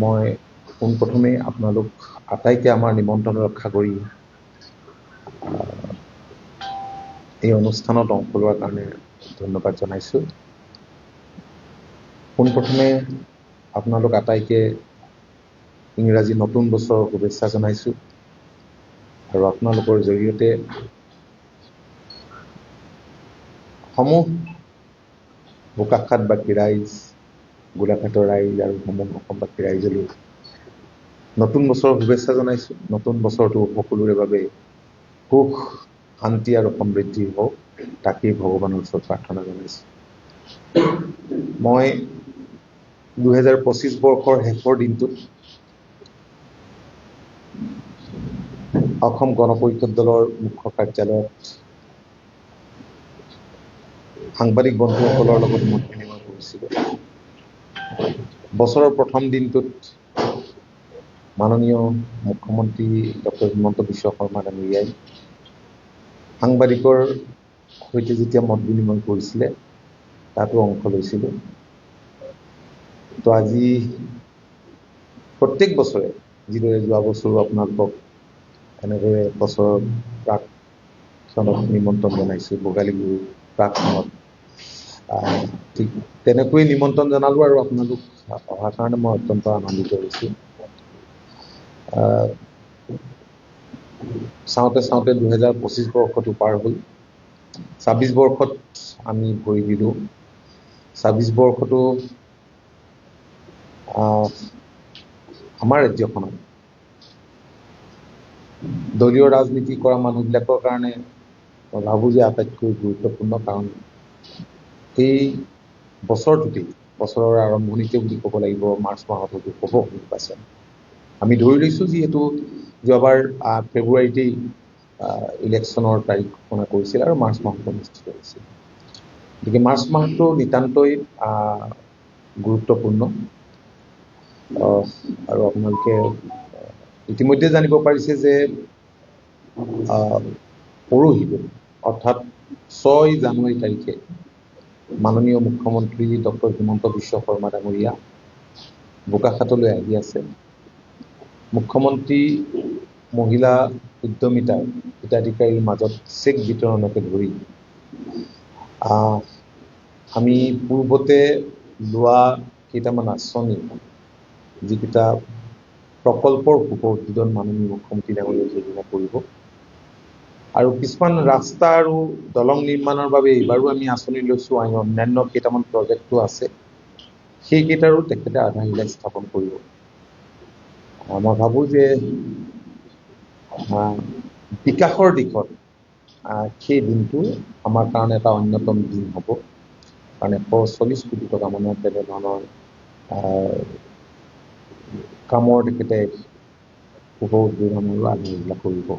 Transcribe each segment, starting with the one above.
মই পোনপ্ৰথমে আপোনালোক আটাইকে আমাৰ নিমন্ত্ৰণ ৰক্ষা কৰি এই অনুষ্ঠানত অংশ লোৱাৰ কাৰণে ধন্যবাদ জনাইছোঁ। পোনপ্ৰথমে আপোনালোক আটাইকে ইংৰাজী নতুন বছৰৰ শুভেচ্ছা জনাইছোঁ আৰু আপোনালোকৰ জৰিয়তে সমূহ বোকাখাতবাসী ৰাইজ, গোলাঘাটৰ ৰাইজ আৰু সমূহ অসমবাসী ৰাইজলৈ নতুন বছৰৰ শুভেচ্ছা জনাইছোঁ। নতুন বছৰটো সকলোৰে বাবে সুখ, শান্তি আৰু সমৃদ্ধি হওক, তাকেই ভগৱানৰ ওচৰত প্ৰাৰ্থনা জনাইছোঁ। মই 2025 বৰ্ষৰ শেষৰ দিনটোত অসম গণ পৰিষদ দলৰ মুখ্য কাৰ্যালয়ত সাংবাদিক বন্ধুসকলৰ লগত মত বিনিময় কৰিছিলোঁ। বছৰৰ প্ৰথম দিনটোত মাননীয় মুখ্যমন্ত্ৰী ডক্টৰ হিমন্ত বিশ্ব শৰ্মা ডাঙৰীয়াই সাংবাদিকৰ সৈতে যেতিয়া মত বিনিময় কৰিছিলে তাতো অংশ লৈছিলোঁ। তো আজি প্ৰত্যেক বছৰে যিদৰে যোৱা বছৰো আপোনালোকক এনেদৰে বছৰৰ প্ৰাকখনত নিমন্ত্ৰণ জনাইছোঁ, ভোগালী বিহু প্ৰাকখনত ঠিক তেনেকৈ নিমন্ত্ৰণ জনালোঁ আৰু আপোনালোক অহাৰ কাৰণে মই অত্যন্ত আনন্দিত হৈছোঁ। চাওঁতে চাওঁতে 2025 বৰ্ষটো পাৰ হ'ল। 26 বৰ্ষত আমি ভৰি দিলোঁ। 26 বৰ্ষটো আমাৰ ৰাজ্যখনত দলীয় ৰাজনীতি কৰা মানুহবিলাকৰ কাৰণে মই ভাবোঁ যে আটাইতকৈ গুৰুত্বপূৰ্ণ, কাৰণ এই বছৰটোতেই, বছৰৰ আৰম্ভণিতে বুলি ক'ব লাগিব, মাৰ্চ মাহত হয়তো হ'ব নিৰ্বাচন। আমি ধৰি লৈছোঁ যিহেতু যোৱাবাৰ ফেব্ৰুৱাৰীতেই ইলেকশ্যনৰ তাৰিখ ঘোষণা কৰিছিল আৰু মাৰ্চ মাহত অনুষ্ঠিত হৈছিল। গতিকে মাৰ্চ মাহটো নিতান্তই গুৰুত্বপূৰ্ণ। আৰু আপোনালোকে ইতিমধ্যে জানিব পাৰিছে যে পৰহিলৈ অৰ্থাৎ 6 জানুৱাৰী তাৰিখে মাননীয় মুখ্যমন্ত্ৰী ডক্টৰ হিমন্ত বিশ্ব শৰ্মা ডাঙৰীয়া বোকাখাতলৈ আহি আছে। মুখ্যমন্ত্ৰী মহিলা উদ্যমিতাৰ হিতাধিকাৰীৰ মাজত চেক বিতৰণকে ধৰি আমি পূৰ্বতে লোৱা কেইটামান আঁচনি, যিকেইটা প্ৰকল্পৰ শুভ উদ্বোধন মাননীয় মুখ্যমন্ত্ৰী ডাঙৰীয়াই সেইদিনা কৰিব, আৰু কিছুমান ৰাস্তা আৰু দলং নিৰ্মাণৰ বাবে এইবাৰো আমি আঁচনি লৈছোঁ, অন্যান্য কেইটামান প্ৰজেক্টটো আছে, সেইকেইটাৰো তেখেতে আধাৰশিলা স্থাপন কৰিব। মই ভাবোঁ যে বিকাশৰ দিশত সেই দিনটো আমাৰ কাৰণে এটা অন্যতম দিন হ'ব, কাৰণ 140 কোটি টকা মানৰ তেনেধৰণৰ কামৰ তেখেতে শুভ উদ্বোধন আৰু আধাৰশিলা কৰিব।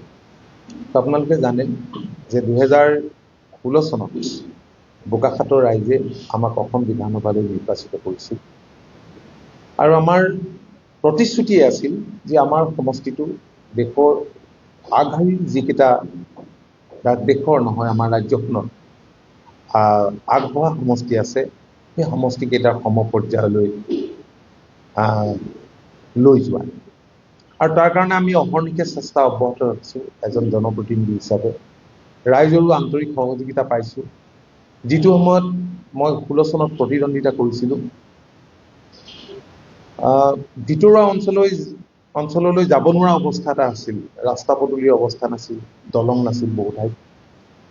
আপোনালোকে জানে যে 2016 চনত বোকাখাতৰ ৰাইজে আমাক অসম বিধানসভালৈ নিৰ্বাচিত কৰিছিল, আৰু আমাৰ প্ৰতিশ্ৰুতিয়ে আছিল যে আমাৰ সমষ্টিটো দেশৰ আগশাৰীৰ যিকেইটা দেশৰ নহয়, আমাৰ ৰাজ্যখনত আগবঢ়া সমষ্টি আছে, সেই সমষ্টিকেইটাৰ সমপৰ্যায়লৈ লৈ যোৱা, আৰু তাৰ কাৰণে আমি অহৰ্নিশে চেষ্টা অব্যাহত ৰাখিছোঁ। এজন জনপ্ৰতিনিধি হিচাপে ৰাইজৰো আন্তৰিক সহযোগিতা পাইছোঁ। যিটো সময়ত মই 16 চনত প্ৰতিদ্বন্দ্বিতা কৰিছিলোঁ, ভিতৰুৱা অঞ্চললৈ যাব নোৱাৰা অৱস্থা এটা আছিল, ৰাস্তা পদূলিৰ অৱস্থা নাছিল, দলং নাছিল বহু ঠাইত।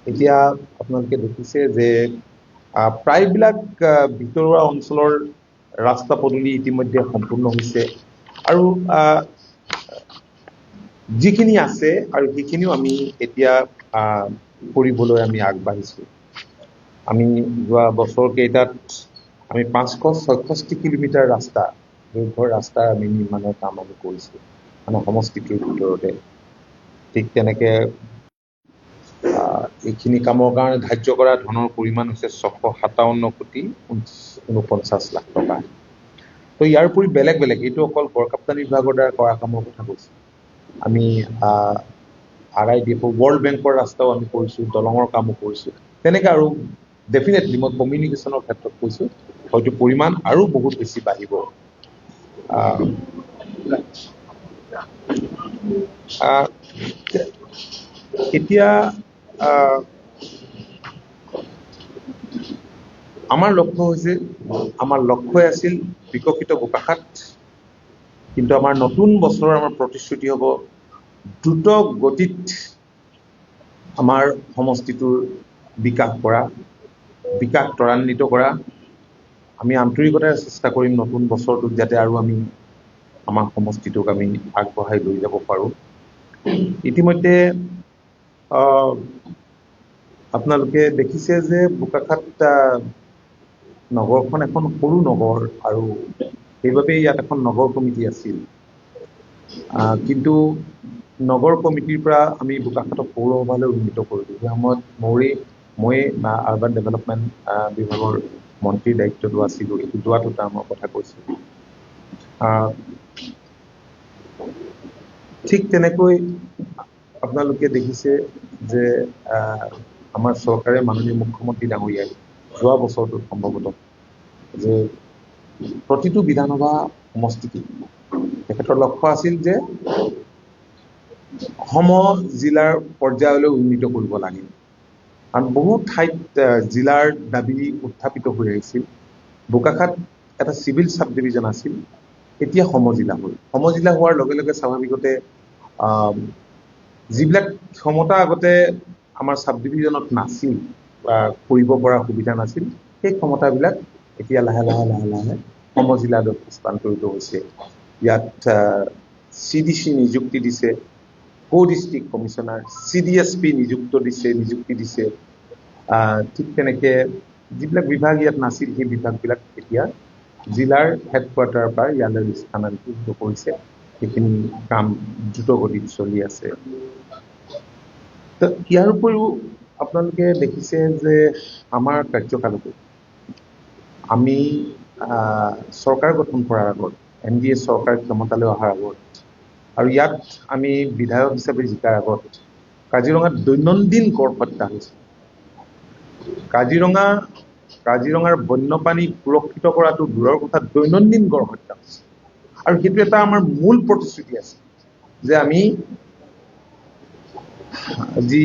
এতিয়া আপোনালোকে দেখিছে যে প্ৰায়বিলাক ভিতৰুৱা অঞ্চলৰ ৰাস্তা পদূলি ইতিমধ্যে সম্পূৰ্ণ হৈছে, আৰু যিখিনি আছে আৰু সেইখিনিও আমি এতিয়া কৰিবলৈ আমি আগবাঢ়িছোঁ। আমি যোৱা বছৰ কেইটাত আমি 566 কিলোমিটাৰ ৰাস্তা, দৈৰ্ঘ্যৰ ৰাস্তাৰ আমি নিৰ্মাণৰ কাম আমি কৰিছোঁ, মানে সমষ্টিটোৰ ভিতৰতে। ঠিক তেনেকৈ এইখিনি কামৰ কাৰণে ধাৰ্য কৰা ধনৰ পৰিমাণ হৈছে 657 কোটি 49 লাখ টকা। তো ইয়াৰ উপৰি বেলেগ বেলেগ, এইটো অকল গড়কাপ্তানি বিভাগৰ দ্বাৰা কৰা কামৰ কথা কৈছোঁ। আমি RIDF ৱৰ্ল্ড বেংকৰ ৰাস্তাও আমি কৰিছোঁ, দলঙৰ কামো কৰিছোঁ। তেনেকৈ আৰু ডেফিনেটলি মই কমিউনিকেশ্যনৰ ক্ষেত্ৰত কৈছোঁ, হয়তো পৰিমাণ আৰু বহুত বেছি বাঢ়িব। আহ, আহ, এতিয়া আহ, আমাৰ লক্ষ্যই আছিল বিকশিত বোকাখাত, কিন্তু আমাৰ নতুন বছৰৰ আমাৰ প্ৰতিশ্ৰুতি হ'ব দ্ৰুত গতিত আমাৰ সমষ্টিটোৰ বিকাশ ত্বৰান্বিত কৰা। আমি আন্তৰিকতাৰে চেষ্টা কৰিম নতুন বছৰটোত যাতে আৰু আমি আমাৰ সমষ্টিটোক আমি আগবঢ়াই লৈ যাব পাৰোঁ। ইতিমধ্যে আপোনালোকে দেখিছে যে বোকাখাত নগৰখন এখন সৰু নগৰ আৰু সেইবাবেই ইয়াত এখন নগৰ কমিটি আছিল। কিন্তু নগৰ কমিটিৰ পৰা আমি বোকাখাতক পৌৰসভালৈ উন্নীত কৰিলোঁ। সেই সময়ত মই আৰ্বান ডেভেলপমেণ্ট বিভাগৰ মন্ত্ৰীৰ দায়িত্বটো আছিলোঁ। এইটো যোৱা 2 টাৰ্মৰ কথা কৈছোঁ। ঠিক তেনেকৈ আপোনালোকে দেখিছে যে আমাৰ চৰকাৰে মাননীয় মুখ্যমন্ত্ৰী ডাঙৰীয়াই যোৱা বছৰটোত সম্ভৱতঃ যে প্ৰতিটো বিধানসভা সমষ্টিত তেখেতৰ লক্ষ্য আছিল যে জিলাৰ পৰ্যায়লৈ উন্নীত কৰিব লাগে। কাৰণ বহু ঠাইত জিলাৰ দাবী উত্থাপিত হৈ আহিছিল। বোকাখাত এটা চিভিল চাব ডিভিজন আছিল, এতিয়া সমজিলা হ'ল। সমজিলা হোৱাৰ লগে লগে স্বাভাৱিকতে যিবিলাক ক্ষমতা আগতে আমাৰ চাব ডিভিজনত নাছিল বা কৰিব পৰা সুবিধা নাছিল, সেই ক্ষমতাবিলাক এতিয়া লাহে লাহে সমজিলালৈ হস্তান্তৰিত হৈছে। ইয়াত CDC নিযুক্তি দিছে, ডিষ্ট্ৰিক্ট কমিশনাৰ, CDSP নিযুক্তি দিছে। ঠিক তেনেকে যিবিলাক বিভাগ ইয়াত নাছিল সেই বিভাগবিলাক এতিয়া জিলাৰ হেডকোৱাৰ্টাৰৰ পৰা ইয়ালৈ স্থানান্তৰিত কৰিছে। সেইখিনি কাম দ্ৰুতগতিত চলি আছে। ইয়াৰ উপৰিও আপোনালোকে দেখিছে যে আমাৰ কাৰ্যকালতো আমি চৰকাৰ গঠন কৰাৰ আগত, NDA চৰকাৰ ক্ষমতালৈ অহাৰ আগত আৰু ইয়াত আমি বিধায়ক হিচাপে জিকাৰ আগত কাজিৰঙাত দৈনন্দিন গড় হত্যা হৈছে। কাজিৰঙাৰ বন্যপ্ৰাণী সুৰক্ষিত কৰাটো দূৰৰ কথা, দৈনন্দিন গড় হত্যা হৈছে। আৰু সেইটো এটা আমাৰ মূল প্ৰতিশ্ৰুতি আছে যে আমি যি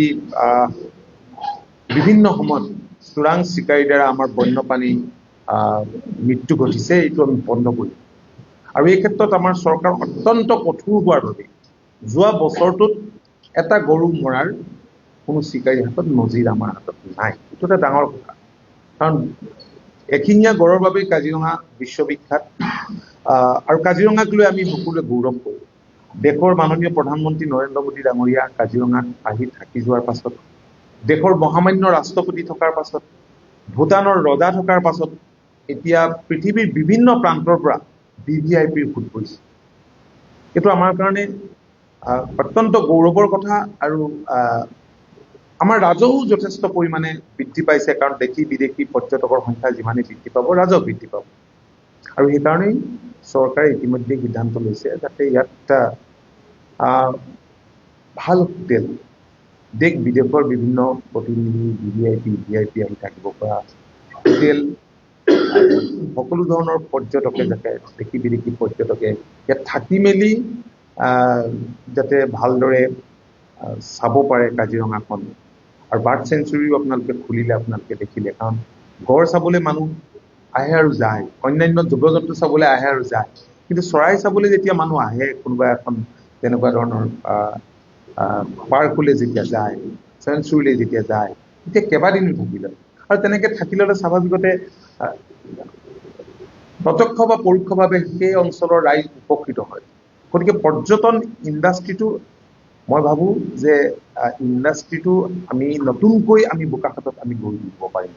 বিভিন্ন সময়ত চোৰাং চিকাৰীৰ দ্বাৰা আমাৰ বন্যপ্ৰাণী মৃত্যু ঘটিছে, এইটো আমি বন্ধ কৰিম। আৰু এই ক্ষেত্ৰত আমাৰ চৰকাৰ অত্যন্ত কঠোৰ হোৱাৰ বাবে যোৱা বছৰটোত এটা গৰু মৰাৰ কোনো চিকাৰীৰ হাতত নজিৰ আমাৰ হাতত নাই। এইটো এটা ডাঙৰ কথা, কাৰণ এশিঙীয়া গড়ৰ বাবেই কাজিৰঙা বিশ্ববিখ্যাত। আৰু কাজিৰঙাক লৈ আমি সকলোৱে গৌৰৱ কৰোঁ। দেশৰ মাননীয় প্ৰধানমন্ত্ৰী নৰেন্দ্ৰ মোদী ডাঙৰীয়া কাজিৰঙাত আহি থাকি যোৱাৰ পাছত, দেশৰ মহামান্য ৰাষ্ট্ৰপতি থকাৰ পাছত, ভূটানৰ ৰজা থকাৰ পাছত এতিয়া পৃথিৱীৰ বিভিন্ন প্ৰান্তৰ পৰা VVIPৰ ফুট পৰিছে। এইটো আমাৰ কাৰণে অত্যন্ত গৌৰৱৰ কথা। আৰু আমাৰ ৰাজহো যথেষ্ট পৰিমাণে বৃদ্ধি পাইছে, কাৰণ দেশী বিদেশী পৰ্যটকৰ সংখ্যা যিমানেই বৃদ্ধি পাব, ৰাজহ বৃদ্ধি পাব। আৰু সেইকাৰণেই চৰকাৰে ইতিমধ্যে সিদ্ধান্ত লৈছে যাতে ইয়াত ভাল হোটেল, দেশ বিদেশৰ বিভিন্ন প্ৰতিনিধি VIP আহি থাকিব পৰা হোটেল, সকলো ধৰণৰ পৰ্যটকে যাতে দেশী বিদেশী পৰ্যটকে ইয়াত থাকি মেলি যাতে ভালদৰে চাব পাৰে কাজিৰঙাখন। আৰু বাৰ্ড চেঞ্চুৰীও আপোনালোকে খুলিলে আপোনালোকে দেখিলে, কাৰণ গড় চাবলৈ মানুহ আহে আৰু যায়, অন্যান্য জীৱ জন্তু চাবলৈ আহে আৰু যায়, কিন্তু চৰাই চাবলৈ যেতিয়া মানুহ আহে, কোনোবা এখন তেনেকুৱা ধৰণৰ পাৰ্কলৈ যেতিয়া যায়, চেঞ্চুৰীলৈ যেতিয়া যায়, তেতিয়া কেইবাদিনো থাকি লয়। আৰু তেনেকে থাকি ল'লে স্বাভাৱিকতে প্ৰত্যক্ষ বা পৰোক্ষভাৱে সেই অঞ্চলৰ ৰাইজ উপকৃত হয়। গতিকে পৰ্যটন ইণ্ডাষ্ট্ৰীটো, মই ভাবোঁ যে ইণ্ডাষ্ট্ৰীটো আমি নতুনকৈ আমি বোকাখাতত আমি গঢ়ি তুলিব পাৰিম,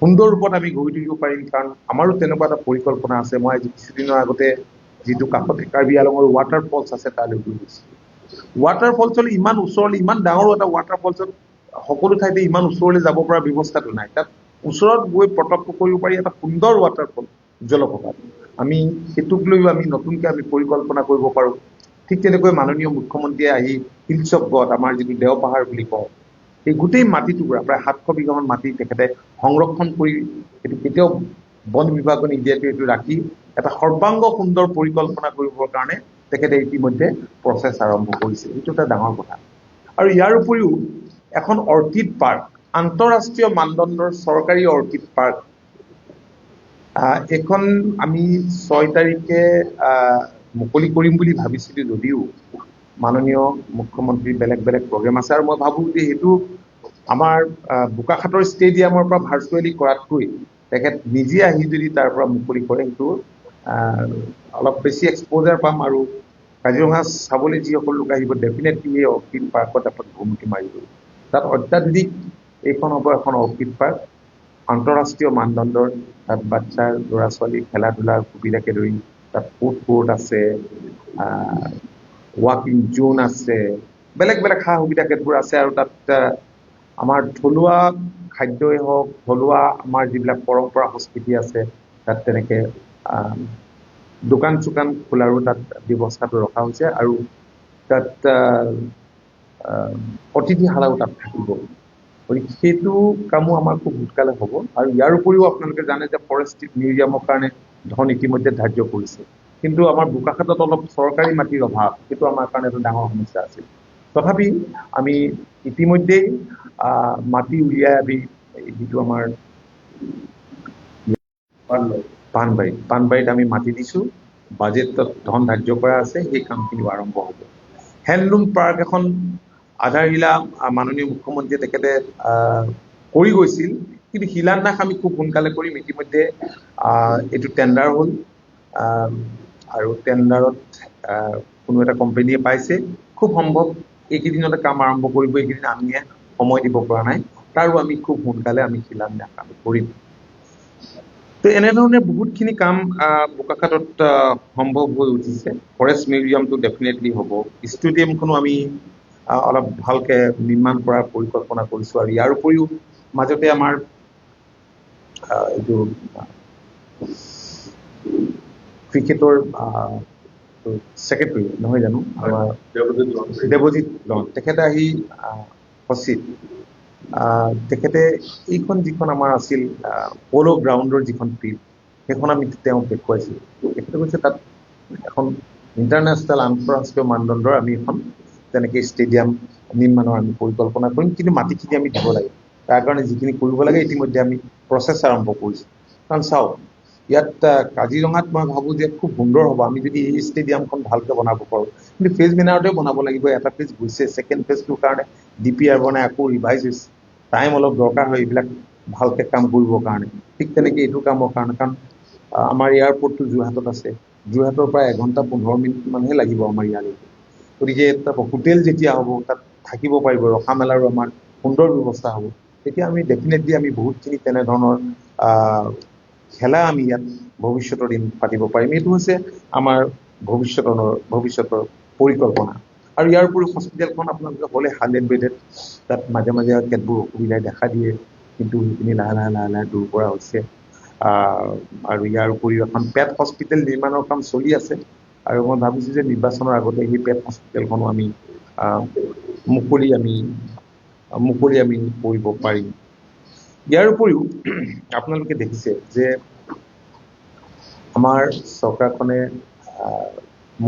সুন্দৰ ৰূপত আমি গঢ়ি তুলিব পাৰিম। কাৰণ আমাৰো তেনেকুৱা এটা পৰিকল্পনা আছে। মই আজি কিছুদিনৰ আগতে যিটো কাষতে কাৰ্বি আংলঙৰ ৱাটাৰ ফলছ আছে তালৈ গৈ গৈছিলোঁ। ৱাটাৰ ফলছলৈ ইমান ওচৰলৈ, ইমান ডাঙৰ এটা ৱাটাৰ ফলছত সকলো ঠাইতে ইমান ওচৰলৈ যাব পৰা ব্যৱস্থাটো নাই। তাত ওচৰত গৈ প্ৰত্যক্ষ কৰিব পাৰি এটা সুন্দৰ ৱাটাৰফল, জলপ্ৰপাত। আমি সেইটোক লৈও আমি নতুনকৈ আমি পৰিকল্পনা কৰিব পাৰোঁ। ঠিক তেনেকৈ মাননীয় মুখ্যমন্ত্ৰীয়ে আহি হিলছ অফ গড, আমাৰ যিটো দেওপাহাৰ বুলি কওঁ, এই গোটেই মাটিটুকুৰা প্ৰায় 700 বিঘামান মাটি তেখেতে সংৰক্ষণ কৰি সেইটো কেতিয়াও বন বিভাগৰ নিদিয়াটো এইটো ৰাখি এটা সৰ্বাংগ সুন্দৰ পৰিকল্পনা কৰিবৰ কাৰণে তেখেতে ইতিমধ্যে প্ৰচেছ আৰম্ভ কৰিছে। এইটো এটা ডাঙৰ কথা। আৰু ইয়াৰ উপৰিও এখন অৰ্কিড পাৰ্ক, আন্তঃৰাষ্ট্ৰীয় মানদণ্ডৰ চৰকাৰী অৰ্কিড পাৰ্ক, এখন আমি 6 তাৰিখে মুকলি কৰিম বুলি ভাবিছিলো, যদিও মাননীয় মুখ্যমন্ত্ৰীৰ বেলেগ বেলেগ প্ৰগ্ৰেম আছে। আৰু মই ভাবো যে সেইটো আমাৰ বোকাখাতৰ ষ্টেডিয়ামৰ পৰা ভাৰ্চুৱেলি কৰাতকৈ তেখেত নিজে আহি যদি তাৰ পৰা মুকলি কৰে, সেইটো অলপ বেছি এক্সপ'জাৰ পাম। আৰু কাজিৰঙা চাবলৈ যিসকল লোক আহিব, ডেফিনেটলি এই অৰ্কিড পাৰ্কত এখন ভুমুকি মাৰিব। তাত অত্যাধুনিক এইখন হ'ব এখন অৰ্কিড পাৰ্ক, আন্তঃৰাষ্ট্ৰীয় মানদণ্ডৰ। তাত বাচ্চাৰ ল'ৰা ছোৱালী খেলা ধূলাৰ সুবিধাকে ধৰি তাত ফুড কোৰ্ট আছে, ৱাকিং জোন আছে, বেলেগ বেলেগ সা সুবিধা কেতবোৰ আছে। আৰু তাত আমাৰ থলুৱা খাদ্যই হওক, থলুৱা আমাৰ যিবিলাক পৰম্পৰা সংস্কৃতি আছে, তাত তেনেকে দোকান চোকান খোলাৰো তাত ব্যৱস্থাটো ৰখা হৈছে। আৰু তাত অতিথিশালাও তাত থাকিব। গতিকে সেইটো কামো আমাৰ খুব সোনকালে হ'ব। আৰু ইয়াৰ উপৰিও আপোনালোকে জানে যে ফৰেষ্ট মিউজিয়ামৰ কাৰণে ধন ইতিমধ্যে ধাৰ্য কৰিছে, কিন্তু আমাৰ বোকাখাতত অলপ চৰকাৰী মাটিৰ অভাৱ, সেইটো আমাৰ কাৰণে এটা ডাঙৰ সমস্যা আছিল। তথাপি আমি ইতিমধ্যেই মাটি উলিয়াই আমি যিটো আমাৰ পাণবাৰীত আমি মাটি দিছো, বাজেটত ধন ধাৰ্য কৰা আছে, সেই কামখিনিও আৰম্ভ হ'ব। হেণ্ডলুম পাৰ্ক এখন আধাৰশিলা মাননীয় মুখ্যমন্ত্ৰীয়ে তেখেতে কৰি গৈছিল, কিন্তু শিলান্যাস আমি খুব সোনকালে কৰিম। ইতিমধ্যে এইটো টেণ্ডাৰ হ'ল, আৰু টেণ্ডাৰত কোনো এটা কোম্পানীয়ে পাইছে। খুব সম্ভৱ এইকেইদিনতে কাম আৰম্ভ কৰিব। এইকেইদিন আমিয়ে সময় দিব পৰা নাই, তাৰো আমি খুব সোনকালে আমি শিলান্যাস আমি কৰিম। তো এনেধৰণে বহুতখিনি কাম বোকাখাতত সম্ভৱ হৈ উঠিছে। ফৰেষ্ট মিউজিয়ামটো ডেফিনেটলি হ'ব। ষ্টেডিয়ামখনো আমি অলপ ভালকে নিৰ্মাণ কৰাৰ পৰিকল্পনা কৰিছোঁ। আৰু ইয়াৰ উপৰিও মাজতে আমাৰ এইটো ক্ৰিকেটৰ ছেক্ৰেটাৰী নহয় জানো, আমাৰ দেৱজিৎ লন, তেখেতে আহি সচিব, তেখেতে এইখন যিখন আমাৰ আছিল প'ল' গ্ৰাউণ্ডৰ যিখন ফিল্ড, সেইখন আমি তেওঁক দেখুৱাইছিলোঁ। তেখেতে কৈছে তাত এখন ইণ্টাৰনেশ্যনেল আন্তঃৰাষ্ট্ৰীয় মানদণ্ডৰ আমি এখন তেনেকৈ ষ্টেডিয়াম নিৰ্মাণৰ আমি পৰিকল্পনা কৰিম, কিন্তু মাটিখিনি আমি দিব লাগে। তাৰ কাৰণে যিখিনি কৰিব লাগে ইতিমধ্যে আমি প্ৰচেছ আৰম্ভ কৰিছোঁ। কাৰণ চাওক, ইয়াত কাজিৰঙাত মই ভাবোঁ যে খুব সুন্দৰ হ'ব আমি যদি এই ষ্টেডিয়ামখন ভালকৈ বনাব পাৰোঁ। কিন্তু ফেজ মেনাৰতে বনাব লাগিব। এটা ফেজ গৈছে, ছেকেণ্ড ফেজটোৰ কাৰণে DPR বনাই আকৌ ৰিভাইজ হৈছে, টাইম অলপ দৰকাৰ হয় এইবিলাক ভালকৈ কাম কৰিবৰ কাৰণে। ঠিক তেনেকৈ এইটো কামৰ কাৰণে, কাৰণ আমাৰ এয়াৰপৰ্টটো যোৰহাটত আছে, যোৰহাটৰ পৰা 1 ঘণ্টা 15 মিনিট মানহে লাগিব আমাৰ ইয়ালৈ। গতিকে তাত হোটেল যেতিয়া হ'ব, তাত থাকিব পাৰিব, ৰখা মেলাৰো আমাৰ সুন্দৰ ব্যৱস্থা হ'ব। তেতিয়া আমি ডেফিনেটলি আমি বহুতখিনি তেনেধৰণৰ খেলা আমি ইয়াত ভৱিষ্যতৰ দিন পাতিব পাৰিম। এইটো হৈছে আমাৰ ভৱিষ্যতৰ পৰিকল্পনা। আৰু ইয়াৰ উপৰি হস্পিটেলখন আপোনালোকে হ'লে 100 বেডেড, তাত মাজে মাজে কেতবোৰ অসুবিধাই দেখা দিয়ে, কিন্তু সেইখিনি লাহে লাহে দূৰ কৰা হৈছে। আৰু ইয়াৰ উপৰিও এখন পেট হস্পিটেল নিৰ্মাণৰ কাম চলি আছে, আৰু মই ভাবিছোঁ যে নিৰ্বাচনৰ আগতে সেই পেট হস্পিটেলখনো আমি মুকলি আমি কৰিব পাৰিম। ইয়াৰ উপৰিও আপোনালোকে দেখিছে যে আমাৰ চৰকাৰখনে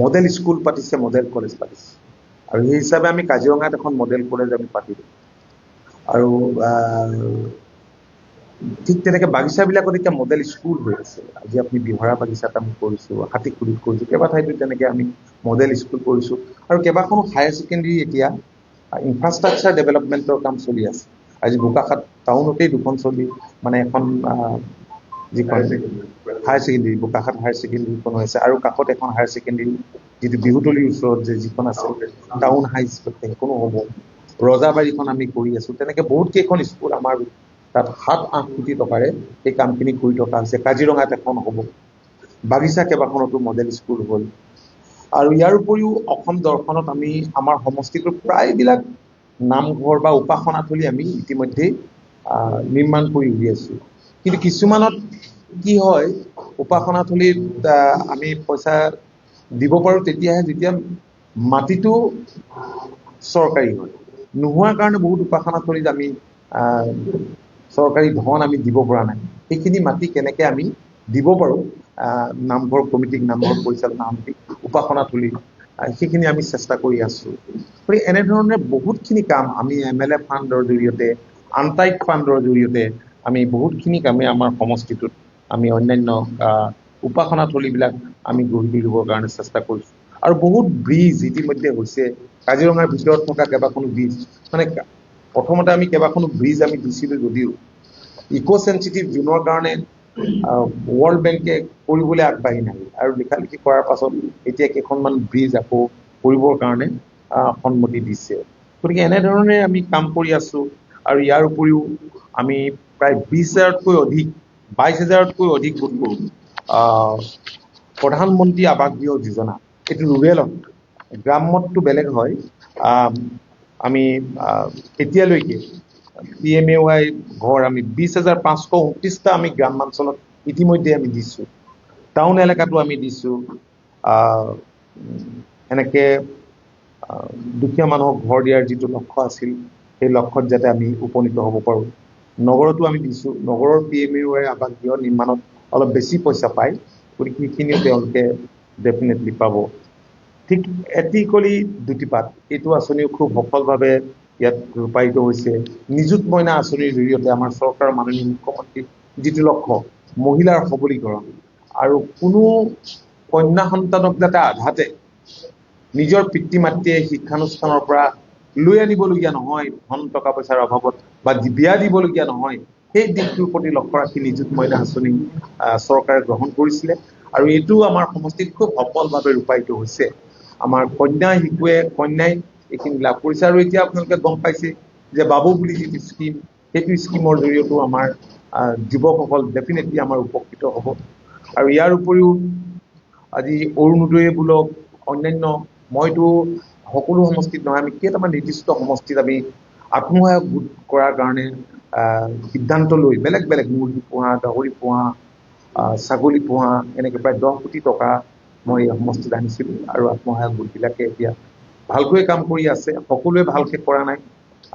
মডেল স্কুল পাতিছে, মডেল কলেজ পাতিছে, আৰু সেই হিচাপে আমি কাজিৰঙাত এখন মডেল কলেজ আমি পাতিলোঁ। আৰু ঠিক তেনেকৈ বাগিচাবিলাকত এতিয়া মডেল স্কুল হৈ আছে। আজি আপুনি বিহৰা বাগিচাত আমি কৰিছোঁ, হাতীখুলিত কৰিছোঁ, কেইবা ঠাইতো তেনেকৈ আমি মডেল স্কুল কৰিছোঁ। আৰু কেইবাখনো হায়াৰ ছেকেণ্ডেৰী এতিয়া ইনফ্ৰাষ্ট্ৰাকচাৰ ডেভেলপমেণ্টৰ কাম চলি আছে। আজি বোকাখাত টাউনতেই দুখন এখন যিখন হায়াৰ ছেকেণ্ডেৰী, বোকাখাত হায়াৰ ছেকেণ্ডেৰীখন হৈ আছে, আৰু কাষত এখন হায়াৰ ছেকেণ্ডেৰী যিটো বিহুতলিৰ ওচৰত যিখন আছে টাউন হাই স্কুল, সেইখনো হ'ব। ৰজাবাৰীখন আমি কৰি আছোঁ। তেনেকৈ বহুত কেইখন স্কুল আমাৰ তাত 7-8 কোটি টকাৰে সেই কামখিনি কৰি থকা হৈছে। কাজিৰঙাত এখন হ'ব, বাগিচা কেইবাখনতো মডেল স্কুল হ'ল। আৰু ইয়াৰ উপৰিও অসম দৰ্শনত আমি আমাৰ সমষ্টিটোৰ প্ৰায়বিলাক নামঘৰ বা উপাসনাথলী আমি ইতিমধ্যেই নিৰ্মাণ কৰি উলিয়াইছোঁ। কিন্তু কিছুমানত কি হয়, উপাসনাথলীত আমি পইচা দিব পাৰোঁ তেতিয়াহে যেতিয়া মাটিটো চৰকাৰী হয়। নোহোৱাৰ কাৰণে বহুত উপাসনাথলীত আমি চৰকাৰী ধন আমি দিব পৰা নাই। সেইখিনি মাটি কেনেকৈ আমি দিব পাৰোঁ নামঘৰ কমিটিক, নামঘৰ পৰিচালনা সমিতিক, উপাসনাথলী সেইখিনি আমি চেষ্টা কৰি আছোঁ। গতিকে এনেধৰণে বহুতখিনি কাম আমি MLA ফাণ্ডৰ জৰিয়তে, আনটাইড ফাণ্ডৰ জৰিয়তে আমি বহুতখিনি কামে আমাৰ সমষ্টিটোত আমি অন্যান্য উপাসনাথলীবিলাক আমি গঢ়ি তুলিবৰ কাৰণে চেষ্টা কৰিছোঁ। আৰু বহুত ব্ৰিজ ইতিমধ্যে হৈছে, কাজিৰঙাৰ ভিতৰত থকা কেইবাখনো ব্ৰিজ, মানে প্ৰথমতে আমি কেইবাখনো ব্ৰিজ আমি দিছিলোঁ যদিও ইক' চেঞ্চিটিভ জোনৰ কাৰণে ৱৰ্ল্ড বেংকে কৰিবলৈ আগবাঢ়ি নাহিল, আৰু লিখালিখি কৰাৰ পাছত এতিয়া কেইখনমান ব্ৰিজ আকৌ কৰিবৰ কাৰণে সন্মতি দিছে। গতিকে এনেধৰণে আমি কাম কৰি আছোঁ। আৰু ইয়াৰ উপৰিও আমি প্ৰায় 20,000তকৈ অধিক, 22,000তকৈ অধিক গোট কৰোঁ প্ৰধানমন্ত্ৰী আৱাস গৃহ যোজনা। এইটো ৰুৰেলত, গ্ৰাম্যতটো বেলেগ হয়। আমি এতিয়ালৈকে PMAY ঘৰ আমি 20,529টা আমি গ্ৰামাঞ্চলত ইতিমধ্যে আমি দিছোঁ। টাউন এলেকাটো আমি দিছোঁ। এনেকৈ দুখীয়া মানুহক ঘৰ দিয়াৰ যিটো লক্ষ্য আছিল, সেই লক্ষ্যত যাতে আমি উপনীত হ'ব পাৰোঁ। নগৰতো আমি দিছোঁ। নগৰৰ PMAY আৱাস গৃহ নিৰ্মাণত অলপ বেছি পইচা পায়, গতিকে সেইখিনিও তেওঁলোকে ডেফিনেটলি পাব। ঠিক এটি কলি দুটি পাত, এইটো আঁচনিও খুব সফলভাৱে ইয়াত ৰূপায়িত হৈছে। নিযুত মইনা আঁচনিৰ জৰিয়তে আমাৰ চৰকাৰৰ মাননীয় মুখ্যমন্ত্ৰীৰ যিটো লক্ষ্য, মহিলাৰ সবলীকৰণ, আৰু কোনো কন্যা সন্তানক যাতে আঘাতে নিজৰ পিতৃ মাতৃয়ে শিক্ষানুষ্ঠানৰ পৰা লৈ আনিবলগীয়া নহয়, ধন টকা পইচাৰ অভাৱত, বা বিয়া দিবলগীয়া নহয়, সেই দিশটোৰ প্ৰতি লক্ষ্য ৰাখি নিযুত মইনা আঁচনি চৰকাৰে গ্ৰহণ কৰিছিলে। আৰু এইটো আমাৰ সমষ্টিত খুব সফলভাৱে ৰূপায়িত হৈছে। আমাৰ কন্যাই এইখিনি লাভ কৰিছে। আৰু এতিয়া আপোনালোকে গম পাইছে যে বাবু বুলি যিটো স্কিম, সেইটো স্কিমৰ জৰিয়তেও আমাৰ যুৱকসকল ডেফিনেটলি আমাৰ উপকৃত হ'ব। আৰু ইয়াৰ উপৰিও আজি অৰুণোদয়ে বোলক, অন্যান্য, মইতো সকলো সমষ্টিত নহয়, আমি কেইটামান নিৰ্দিষ্ট সমষ্টিত আমি আত্মসহায়ক গোট কৰাৰ কাৰণে সিদ্ধান্ত লৈ বেলেগ বেলেগ মুৰ্গী পোহা, গাহৰি পোহা, ছাগলী পোহা, এনেকৈ প্ৰায় 10 কোটি টকা মই এই সমষ্টিত আনিছিলোঁ। আৰু আত্মসহায়ক গোটবিলাকে এতিয়া ভালকৈ কাম কৰি আছে। সকলোৱে ভালকৈ কৰা নাই,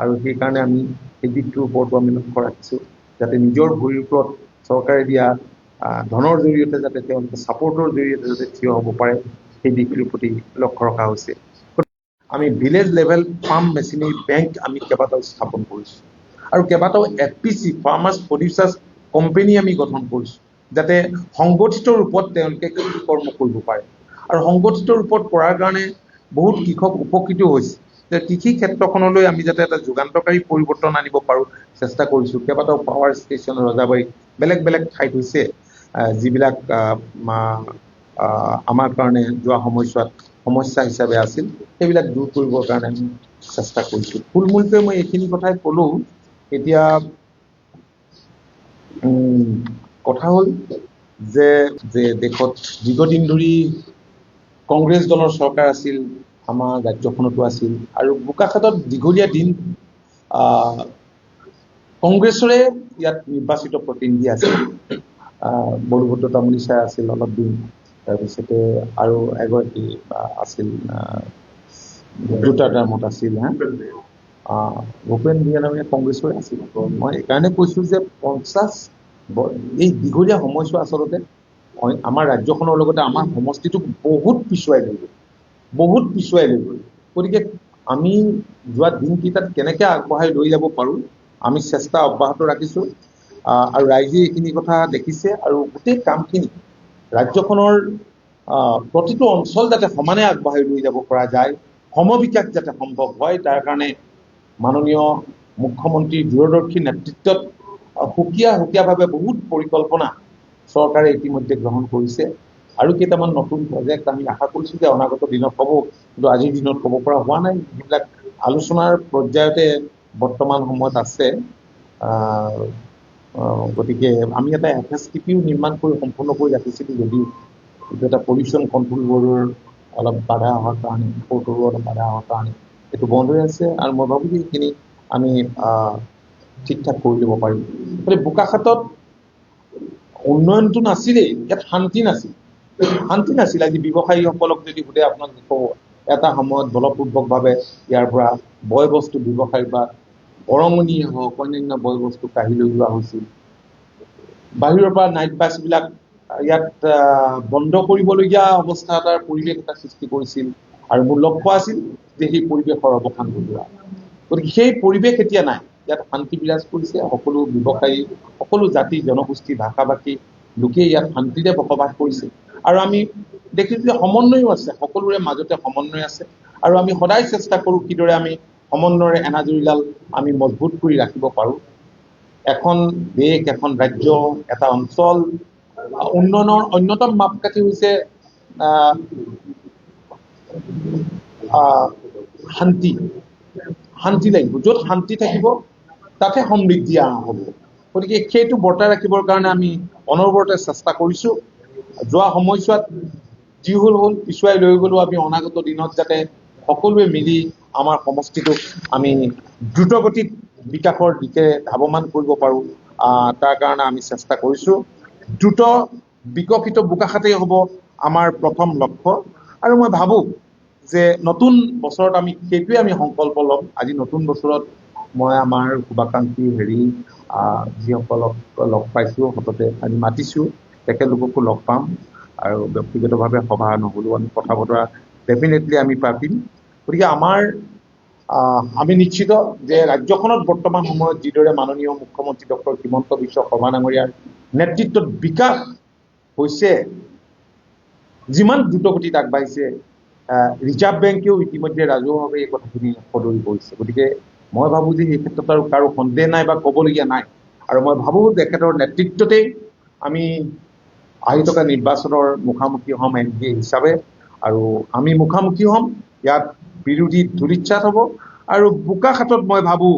আৰু সেইকাৰণে আমি সেই দিশটোৰ ওপৰতো আমি লক্ষ্য ৰাখিছোঁ, যাতে নিজৰ ভৰিৰ ওপৰত চৰকাৰে দিয়া ধনৰ জৰিয়তে যাতে তেওঁলোকে ছাপৰ্টৰ জৰিয়তে যাতে থিয় হ'ব পাৰে, সেই দিশটোৰ প্ৰতি লক্ষ্য ৰখা হৈছে। আমি village level farm machinery bank আমি কেইবাটাও স্থাপন কৰিছোঁ, আৰু কেইবাটাও FPC, ফাৰ্মাৰ্ছ প্ৰডিউচাৰ্ছ কোম্পানী আমি গঠন কৰিছোঁ, যাতে সংগঠিত ৰূপত তেওঁলোকে কৃষি কৰ্ম কৰিব পাৰে। আৰু সংগঠিত ৰূপত কৰাৰ কাৰণে বহুত কৃষক উপকৃত হৈছে। যে কৃষি ক্ষেত্ৰখনলৈ আমি যাতে এটা যুগান্তকাৰী পৰিৱৰ্তন আনিব পাৰোঁ, চেষ্টা কৰিছোঁ। কেইবাটাও পাৱাৰ ষ্টেচন ৰজাবাৰীত বেলেগ বেলেগ ঠাইত হৈছে, যিবিলাক আমাৰ কাৰণে যোৱা সময়ছোৱাত সমস্যা হিচাপে আছিল, সেইবিলাক দূৰ কৰিবৰ কাৰণে আমি চেষ্টা কৰিছোঁ। থুলমূলকৈ মই এইখিনি কথাই ক'লোঁ। এতিয়া কথা হ'ল যে দেশত দীৰ্ঘদিন ধৰি কংগ্ৰেছ দলৰ চৰকাৰ আছিল, আমাৰ ৰাজ্যখনতো আছিল, আৰু বোকাখাতত দীঘলীয়া দিন কংগ্ৰেছৰে ইয়াত নিৰ্বাচিত প্ৰতিনিধি আছিল। বলভদ্ৰ তামুলী ছাৰ আছিল অলপ দিন, তাৰপিছতে আৰু এগৰাকী আছিল, দুটা টাৰ্মত আছিল, ভূপেন ভূঞা কংগ্ৰেছৰে আছিল। মই এইকাৰণে কৈছোঁ যে এই দীঘলীয়া সময়ছোৱা আচলতে আমাৰ ৰাজ্যখনৰ লগতে আমাৰ সমষ্টিটোক বহুত পিছুৱাই লৈ গ'ল, বহুত পিছুৱাই লৈ গ'ল। গতিকে আমি যোৱা দিনকেইটাত কেনেকৈ আগবঢ়াই লৈ যাব পাৰোঁ, আমি চেষ্টা অব্যাহত ৰাখিছোঁ। আৰু ৰাইজে এইখিনি কথা দেখিছে, আৰু গোটেই কামখিনি ৰাজ্যখনৰ প্ৰতিটো অঞ্চল যাতে সমানে আগবঢ়াই লৈ যাব পৰা যায়, সমবিকাশ যাতে সম্ভৱ হয়, তাৰ কাৰণে মাননীয় মুখ্যমন্ত্ৰীৰ দূৰদৰ্শী নেতৃত্বত সুকীয়াভাৱে বহুত পৰিকল্পনা চৰকাৰে ইতিমধ্যে গ্ৰহণ কৰিছে। আৰু কেইটামান নতুন প্ৰজেক্ট আমি আশা কৰিছোঁ যে অনাগত দিনত হ'ব, কিন্তু আজিৰ দিনত ক'ব পৰা হোৱা নাই। সেইবিলাক আলোচনাৰ পৰ্যায়তে বৰ্তমান সময়ত আছে। গতিকে আমি এটা FSTPও নিৰ্মাণ কৰি সম্পূৰ্ণ কৰি ৰাখিছিলোঁ, যদিও এইটো এটা পলিউশ্যন কণ্ট্ৰল বৰ্ডৰ অলপ বাধা অহাৰ কাৰণে, কোৰ্টৰো অলপ বাধা অহাৰ কাৰণে এইটো বন্ধ হৈ আছে। আৰু মই ভাবোঁ যে এইখিনি আমি ঠিক ঠাক কৰি ল'ব পাৰিম। গতিকে বোকাখাতত উন্নয়নটো নাছিলেই, ইয়াত শান্তি নাছিল। আজি ব্যৱসায়ীসকলক যদি সোধে আপোনালোকে ক'ব, এটা সময়ত বলপূৰ্বকভাৱে ইয়াৰ পৰা বয় বস্তু ব্যৱসায় বা বৰঙণিয়ে হওক, অন্যান্য বয় বস্তু কাঢ়ি লৈ যোৱা হৈছিল। বাহিৰৰ পৰা নাইট বাছবিলাক ইয়াত বন্ধ কৰিবলগীয়া অৱস্থা এটাৰ পৰিৱেশ এটা সৃষ্টি কৰিছিল আৰু মোৰ লক্ষ্য আছিল যে সেই পৰিৱেশৰ অৱসান ঘটোৱা। গতিকে সেই পৰিৱেশ এতিয়া নাই। ইয়াত শান্তি বিৰাজ কৰিছে। সকলো ব্যৱসায়ী, সকলো জাতি জনগোষ্ঠী ভাষা ভাষী লোকে ইয়াত শান্তিৰে বসবাস কৰিছে আৰু আমি দেখিছোঁ যে সমন্বয়ো আছে, সকলোৰে মাজতে সমন্বয় আছে আৰু আমি সদায় চেষ্টা কৰোঁ কিদৰে আমি সমন্বয়ৰ এনাজৰীডাল আমি মজবুত কৰি ৰাখিব পাৰোঁ। এখন দেশ, এখন ৰাজ্য, এটা অঞ্চল উন্নয়নৰ অন্যতম মাপকাঠি হৈছে শান্তি। শান্তি লাগিব। য'ত শান্তি থাকিব তাতে সমৃদ্ধি হ'ব। গতিকে সেইটো বৰ্তাই ৰাখিবৰ কাৰণে আমি অনবৰতে চেষ্টা কৰিছোঁ। যোৱা সময়ছোৱাত যি হ'ল পিছুৱাই লৈ গ'লেও আমি অনাগত দিনত যাতে সকলোৱে মিলি আমাৰ সমষ্টিটোক আমি দ্ৰুতগতিত বিকাশৰ দিশে ধাৱমান কৰিব পাৰোঁ, তাৰ কাৰণে আমি চেষ্টা কৰিছোঁ। দ্ৰুত বিকশিত বোকাখাতেই হ'ব আমাৰ প্ৰথম লক্ষ্য আৰু মই ভাবোঁ যে নতুন বছৰত আমি সেইটোৱে আমি সংকল্প ল'ম। আজি নতুন বছৰত মই আমাৰ শুভাকাংক্ষী যিসকলক লগ পাইছোঁ, সততে আমি মাতিছোঁ, তেখেতলোককো লগ পাম আৰু ব্যক্তিগতভাৱে সভা নহ'লেও আমি কথা বতৰা ডেফিনেটলি আমি পাতিম। গতিকে আমি নিশ্চিত যে ৰাজ্যখনত বৰ্তমান সময়ত যিদৰে মাননীয় মুখ্যমন্ত্ৰী ডক্টৰ হিমন্ত বিশ্ব শৰ্মা ডাঙৰীয়াৰ নেতৃত্বত বিকাশ হৈছে, যিমান দ্ৰুতগতিত আগবাঢ়িছে, ৰিজাৰ্ভ বেংকেও ইতিমধ্যে ৰাজহুৱাভাৱে এই কথাখিনি সদৰি কৰিছে। গতিকে মই ভাবোঁ যে এই ক্ষেত্ৰত আৰু কাৰো সন্দেহ নাই বা ক'বলগীয়া নাই আৰু মই ভাবোঁ তেখেতৰ নেতৃত্বতেই আমি আহি থকা নিৰ্বাচনৰ মুখামুখি হ'ম NDA হিচাপে আৰু আমি মুখামুখি হ'ম। ইয়াত বিৰোধী ধূলিচ্ছাত হ'ব আৰু বোকাখাতত মই ভাবোঁ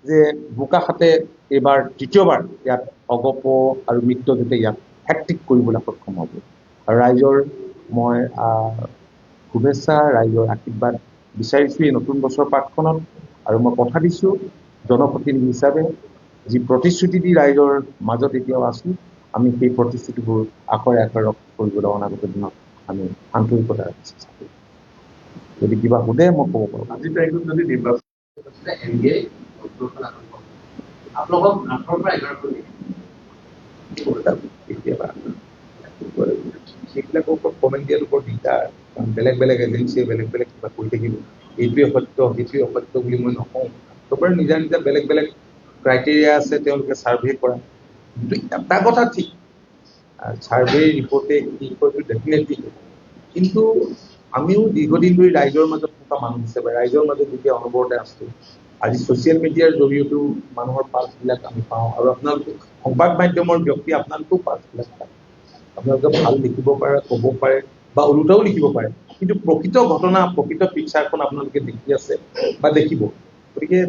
যে বোকাখাতে এইবাৰ তৃতীয়বাৰ ইয়াত অগপ আৰু মিত্ৰজোঁটে ইয়াত হেট্ৰিক কৰিবলৈ সক্ষম হ'ব আৰু ৰাইজৰ মই শুভেচ্ছা, ৰাইজৰ আশীৰ্বাদ বিচাৰিছোঁ এই নতুন বছৰ পাঠখনত আৰু মই কথা দিছোঁ জনপ্ৰতিনিধি হিচাপে যি প্ৰতিশ্ৰুতি দি ৰাইজৰ মাজত এতিয়াও আছোঁ, আমি সেই প্ৰতিশ্ৰুতিবোৰ আখৰে আখৰে ৰক্ষা কৰিবলৈ অনাগত দিনত আমি আন্তৰিকতা ৰাখিছোঁ। যদি কিবা সোধে মই ক'ব পাৰোঁ। আজি তাৰিখত যদি নিৰ্বাচন কেতিয়াবা সেইবিলাকৰ ওপৰত কমেণ্ট দিয়াটো বৰ দিগদাৰ, কাৰণ বেলেগ বেলেগ এজেঞ্চিয়ে বেলেগ বেলেগ কিবা কৰি থাকিব। এইটোৱে সত্য, সেইটোৱে অসত্য বুলি মই নকওঁ। চবৰে নিজা নিজা বেলেগ বেলেগ ক্ৰাইটেৰিয়া আছে তেওঁলোকে ছাৰ্ভে কৰা। কিন্তু এটা কথা ঠিক, ছাৰ্ভে ৰিপৰ্টে কি কয়টো ডেফিনেটলি, কিন্তু আমিও দীৰ্ঘদিন ধৰি ৰাইজৰ মাজত থকা মানুহ হিচাপে ৰাইজৰ মাজত যেতিয়া অনবৰতে আছোঁ, আজি ছ'চিয়েল মিডিয়াৰ জৰিয়তেও মানুহৰ পালছবিলাক আমি পাওঁ আৰু আপোনালোকে সংবাদ মাধ্যমৰ ব্যক্তি আপোনালোকেও পালছবিলাক পায়। আপোনালোকে ভাল লিখিব পাৰে, ক'ব পাৰে বা ওলোটাও লিখিব পাৰে, কিন্তু প্ৰকৃত ঘটনা, প্ৰকৃত পিকচাৰখন আপোনালোকে দেখি আছে বা দেখিব। গতিকে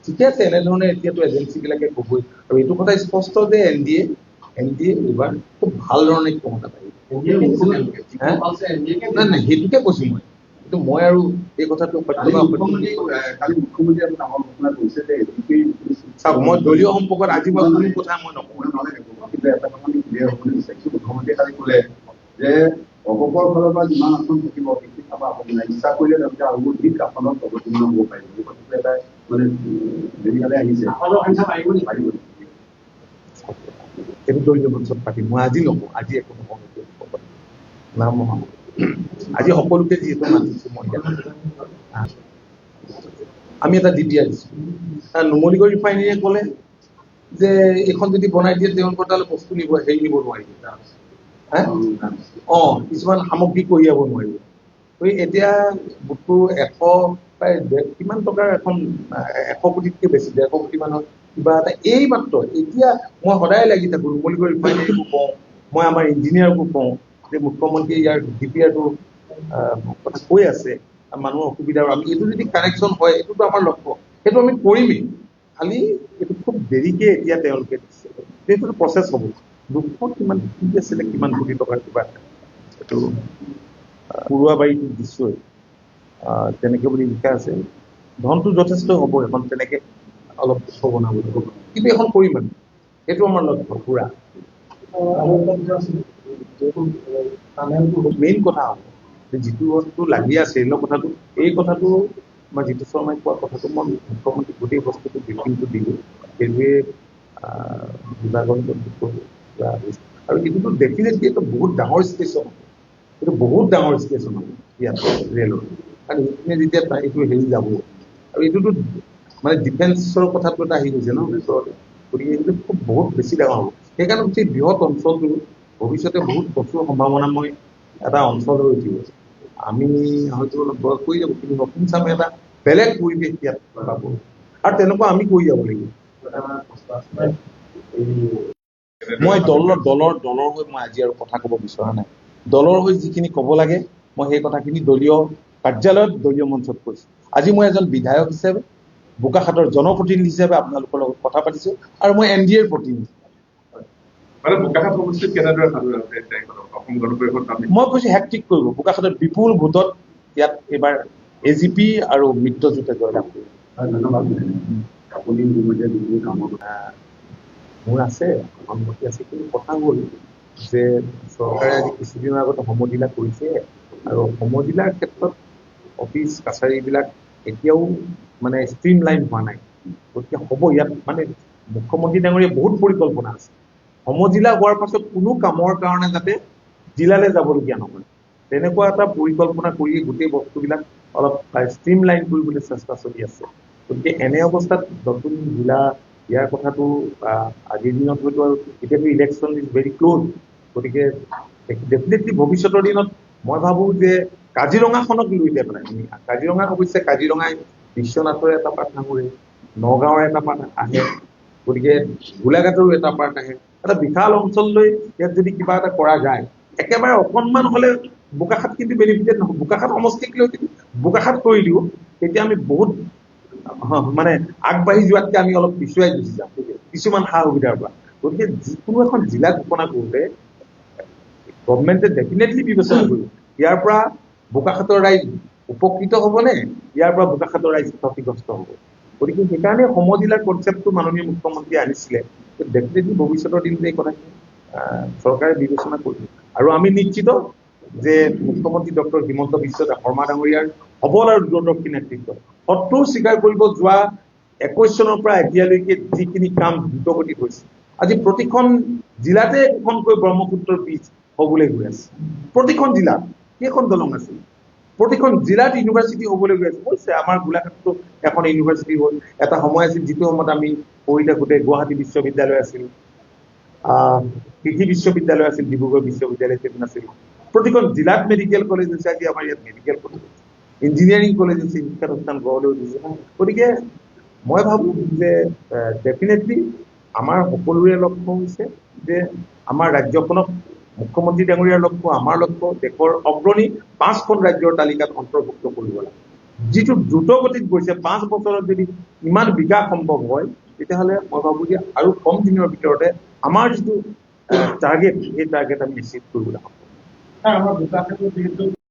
ঠিকে আছে, এনেধৰণে এতিয়াতো এজেঞ্চিবিলাকে ক'বই আৰু এইটো কথা স্পষ্ট যে NDA এইবাৰ খুব ভাল ধৰণে ক্ষমতা পাইছে। নাই সেইটোকে কৈছোঁ মই, কিন্তু মই আৰু এই কথাটো সত্য বা চাওক, মই দলীয় সম্পৰ্কত আজি মই কোনো কথা মই নকওঁ। কিন্তু এটা কথা আমি ক্লিয়াৰ হ'বলৈ বিচাৰিছোঁ, মুখ্যমন্ত্ৰীয়ে কালি ক'লে যে অগপৰ ফালৰ পৰা যিমান আসন থাকিব সেইখিনি আমাৰ আপত্তি নাই, ইচ্ছা কৰিলে তেওঁলোকে আৰু অধিক আসনত অৱতীৰ্ণ হ'ব পাৰিব। এই কথাটো এটা মানে যেনেকালে আহিছে সেইটো দলীয় মঞ্চত পাতিম, মই আজি নকওঁ, আজি একো নকওঁ না। মই আজি সকলোকে যিহেতু মাতিছোঁ, মই আমি এটা DPR দিছোঁ। নুমলীগড় ৰিফাইনেৰীয়ে ক'লে যে এইখন যদি বনাই দিয়ে তেওঁলোকৰ তালৈ বস্তু নিব নোৱাৰিব, কিছুমান সামগ্ৰী কঢ়িয়াব নোৱাৰিব। এতিয়া গোটটো প্ৰায় কিমান টকাৰ এখন 100 কোটিতকৈ বেছি, 150 কোটি মানৰ কিবা এটা এই মাত্ৰ। এতিয়া মই সদায় লাগি থাকোঁ, নুমলীগড় ৰিফাইনেৰীকো কওঁ, মই আমাৰ ইঞ্জিনিয়াৰকো কওঁ যে মুখ্যমন্ত্ৰীয়ে ইয়াৰ DPRটো কথা কৈ আছে, মানুহৰ অসুবিধা, আমি এইটো যদি কানেকশ্যন হয় এইটোতো আমাৰ লক্ষ্য, সেইটো আমি কৰিমেই। খালি এইটো খুব দেৰিকে এতিয়া তেওঁলোকে দিছে, এইটো প্ৰচেছ হ'ব। 200 কিমান কি আছিলে, কিমান কোটি টকাৰ কিবা এইটো পুৰুৱাবাৰীটো দিছোঁৱেই, তেনেকে বুলি লিখা আছে। ধনটো যথেষ্ট হ'ব, এখন তেনেকে অলপ বনাব লাগিব, কিন্তু এখন কৰিম আমি, সেইটো আমাৰ লক্ষ্য পুৰা। মেইন কথা হ'ব যিটো বস্তু লাগি আছে এই কথাটো, এই কথাটো মই জিতু শৰ্মাই কোৱা কথাটো মই মুখ্যমন্ত্ৰীক গোটেই বস্তুটো ব্ৰিফিংটো দিলোঁ। সেইটোৱে বিভাগৰ আৰু এইটোতো ডেফিনেটলি এইটো বহুত ডাঙৰ ষ্টেচন হ'ব, এইটো বহুত ডাঙৰ ষ্টেচন হ'ব ইয়াত ৰেলৰ, কাৰণ এইপিনে যেতিয়া এইটো হেৰি যাব আৰু এইটোতো মানে ডিফেন্সৰ কথাটো এটা আহি গৈছে ন ওচৰতে, গতিকে এইটো খুব বহুত বেছি ডাঙৰ হ'ব। সেইকাৰণে গোটেই বৃহৎ অঞ্চলটো ভৱিষ্যতে বহুত প্ৰচুৰ সম্ভাৱনাময় এটা অঞ্চল হৈ উঠিব। আমি হয়তো অলপ বয়স কৰি যাব, কিন্তু নতুন চামে এটা বেলেগ পৰিৱেশ ইয়াত পাব, আৰু তেনেকুৱা আমি কৰি যাব লাগিব। মই দলৰ হৈ মই আজি আৰু কথা ক'ব বিচৰা নাই। দলৰ হৈ যিখিনি ক'ব লাগে মই সেই কথাখিনি দলীয় কাৰ্যালয়ত দলীয় মঞ্চত কৈছো। আজি মই এজন বিধায়ক হিচাপে, বোকাখাতৰ জনপ্ৰতিনিধি হিচাপে আপোনালোকৰ লগত কথা পাতিছো, আৰু মই NDAৰ প্ৰতিনিধি। মানে বোকাখাত সমষ্টিত কেনেদৰে অসম গণ পৰিষদ মই কৈছো হেক্টিক কৰিব। বোকাখাতত বিপুল ভোটত ইয়াত এইবাৰ AGP আৰু মিত্ৰজোঁটে জয়লাভ কৰিব। ধন্যবাদ। আপুনি যিখিনি কামত মোৰ আছে সন্মতি আছে, কিন্তু কথা হ'ল যে চৰকাৰে আজি কিছুদিনৰ আগত সমজিলা কৰিছে, আৰু সমজিলাৰ ক্ষেত্ৰত অফিচ কাছাৰীবিলাক এতিয়াও মানে ষ্ট্ৰীম লাইন হোৱা নাই। গতিকে হ'ব ইয়াত মানে মুখ্যমন্ত্ৰী ডাঙৰীয়া বহুত পৰিকল্পনা আছে। সমজিলা হোৱাৰ পাছত কোনো কামৰ কাৰণে যাতে জিলালৈ যাবলগীয়া নহয়, তেনেকুৱা এটা পৰিকল্পনা কৰি গোটেই বস্তুবিলাক অলপ ষ্ট্ৰীম লাইন কৰিবলৈ চেষ্টা চলি আছে। গতিকে এনে অৱস্থাত নতুন জিলা ইয়াৰ কথাটো আজিৰ দিনত হয়তো, আৰু এতিয়াতো ইলেকশ্যন ইজ ভেৰি ক্ল'জ, গতিকে ডেফিনেটলি ভৱিষ্যতৰ দিনত মই ভাবো যে কাজিৰঙাখনক লৈ পেলাই, কাজিৰঙা অৱশ্যে কাজিৰঙাই বিশ্বনাথৰ এটা পাৰ্ট নাঘূৰে, নগাঁৱৰ এটা পাৰ্ট আহে, গতিকে গোলাঘাটৰো এটা পাৰ্ট আহে। এটা বিশাল অঞ্চল লৈ ইয়াত যদি কিবা এটা কৰা যায়, একেবাৰে অকণমান হ'লে বোকাখাত কিন্তু বেনিফিটেড নহয়। বোকাখাত সমষ্টিক লৈ যদি বোকাখাত কৰি দিওঁ, তেতিয়া আমি বহুত মানে আগবাঢ়ি যোৱাতকে আমি অলপ পিছুৱাই গুচি যাম কিছুমান সা সুবিধাৰ পৰা। গতিকে যিকোনো এখন জিলা ঘোষণা কৰোঁতে গভৰ্ণমেণ্টে ডেফিনেটলি বিবেচনা কৰিব, ইয়াৰ পৰা বোকাখাতৰ ৰাইজ উপকৃত হ'বনে, ইয়াৰ পৰা বোকাখাতৰ ৰাইজ ক্ষতিগ্ৰস্ত হ'ব। গতিকে সেইকাৰণে সমজিলাৰ কনচেপ্টটো মাননীয় মুখ্যমন্ত্ৰীয়ে আনিছিলে। ডেফিনেটলি ভৱিষ্যতৰ দিনটো এই কথাখিনি চৰকাৰে বিবেচনা কৰিব, আৰু আমি নিশ্চিত যে মুখ্যমন্ত্ৰী ডক্টৰ হিমন্ত বিশ্ব শৰ্মা ডাঙৰীয়াৰ সবল আৰু দূৰদৰ্শী নেতৃত্ব, শত্ৰু স্বীকাৰ কৰিব যোৱা 21 চনৰ পৰা এতিয়ালৈকে যিখিনি কাম দ্ৰুতগতিত হৈছে, আজি প্ৰতিখন জিলাতে একোখনকৈ ব্ৰহ্মপুত্ৰৰ ব্ৰীজ হ'বলৈ গৈ আছে। প্ৰতিখন জিলাত কেইখন দলং আছে, প্ৰতিখন জিলাত ইউনিভাৰ্চিটি হ'বলৈ গৈ আছে। কৈছে আমাৰ গোলাঘাটতো এখন ইউনিভাৰ্চিটি হ'ল, এটা সময় আছিল যিটো সময়ত আমি পঢ়ি থাকোঁতে গুৱাহাটী বিশ্ববিদ্যালয় আছিল, কৃষি বিশ্ববিদ্যালয় আছিল, ডিব্ৰুগড় বিশ্ববিদ্যালয় সেইটো নাছিল। প্ৰতিখন জিলাত মেডিকেল কলেজ হৈছে, আজি আমাৰ ইয়াত মেডিকেল কলেজ, ইঞ্জিনিয়াৰিং কলেজ হৈছে, শিক্ষানুষ্ঠান গঢ়লৈ উঠিছে। গতিকে মই ভাবোঁ যে ডেফিনেটলি আমাৰ সকলোৰে লক্ষ্য হৈছে যে আমাৰ ৰাজ্যখনক, মুখ্যমন্ত্ৰী ডাঙৰীয়াৰ লক্ষ্য, আমাৰ লক্ষ্য, দেশৰ অগ্ৰণী 5খন ৰাজ্যৰ তালিকাত অন্তৰ্ভুক্ত কৰিব লাগে। যিটো দ্ৰুতগতিত গৈছে, 5 বছৰত যদি ইমান বিকাশ সম্ভৱ হয়, তেতিয়াহ'লে মই ভাবোঁ যে আৰু কম দিনৰ ভিতৰতে আমাৰ যিটো টাৰ্গেট, সেই টাৰ্গেট আমি এচিভ কৰিবলৈ সক্ষম হ'ম। আমাৰ বোকাখাতত যিহেতু